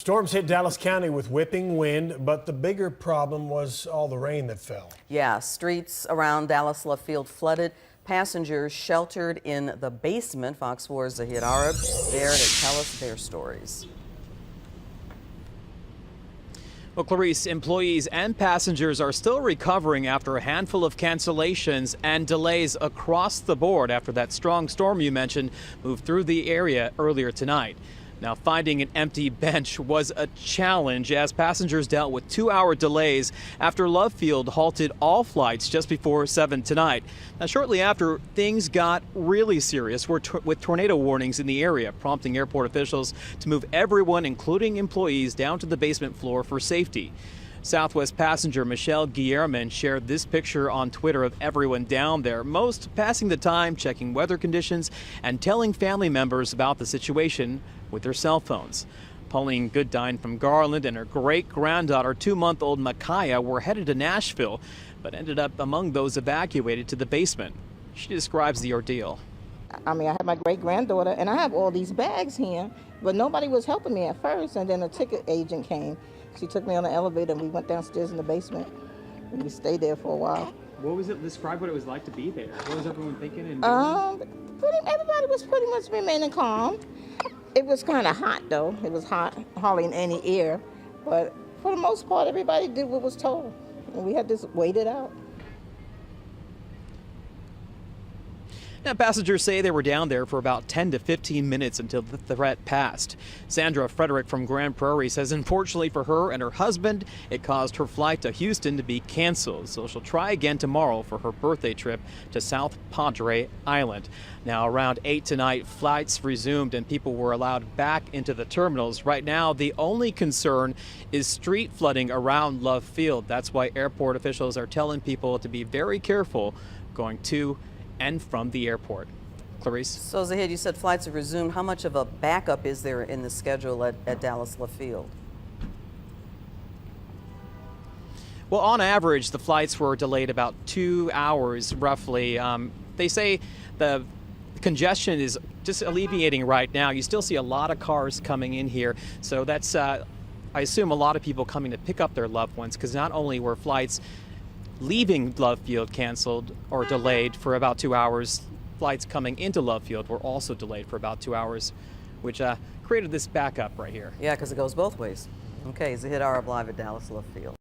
Storms hit Dallas County with whipping wind, but the bigger problem was all the rain that fell. Yeah, streets around Dallas Love Field flooded. Passengers sheltered in the basement. Fox 4's Zahid Arab there to tell us their stories. Well, Clarice, employees and passengers are still recovering after a handful of cancellations and delays across the board after that strong storm you mentioned moved through the area earlier tonight. Now, finding an empty bench was a challenge as passengers dealt with 2-hour delays after Love Field halted all flights just before 7 tonight. Now, shortly after, things got really serious with tornado warnings in the area, prompting airport officials to move everyone, including employees, down to the basement floor for safety. Southwest passenger Michelle Guillermin shared this picture on Twitter of everyone down there, most passing the time checking weather conditions and telling family members about the situation with their cell phones. Pauline Goodine from Garland and her great-granddaughter, 2-month-old Micaiah, were headed to Nashville, but ended up among those evacuated to the basement. She describes the ordeal. I mean, I have my great-granddaughter, and I have all these bags here, but nobody was helping me at first, and then a ticket agent came. She took me on the elevator, and we went downstairs in the basement, and we stayed there for a while. What was it? Describe what it was like to be there. What was everyone thinking and doing? Everybody was pretty much remaining calm. It was kind of hot, though. It was hot, hardly in any air, but for the most part, everybody did what was told, and we had to wait it out. Now, passengers say they were down there for about 10 to 15 minutes until the threat passed. Sandra Frederick from Grand Prairie says unfortunately for her and her husband, it caused her flight to Houston to be canceled. So she'll try again tomorrow for her birthday trip to South Padre Island. Now, around 8 tonight, flights resumed and people were allowed back into the terminals. Right now, the only concern is street flooding around Love Field. That's why airport officials are telling people to be very careful going to and from the airport. Clarice? So, Zahid, you said flights have resumed. How much of a backup is there in the schedule at Dallas Love Field? Well, on average, the flights were delayed about 2 hours, roughly. They say the congestion is just alleviating right now. You still see a lot of cars coming in here. So that's, I assume, a lot of people coming to pick up their loved ones, because not only were flights leaving Love Field canceled or delayed for about 2 hours, flights coming into Love Field were also delayed for about 2 hours, which created this backup right here. Yeah, because it goes both ways. Okay, Zahid Arab live at Dallas Love Field.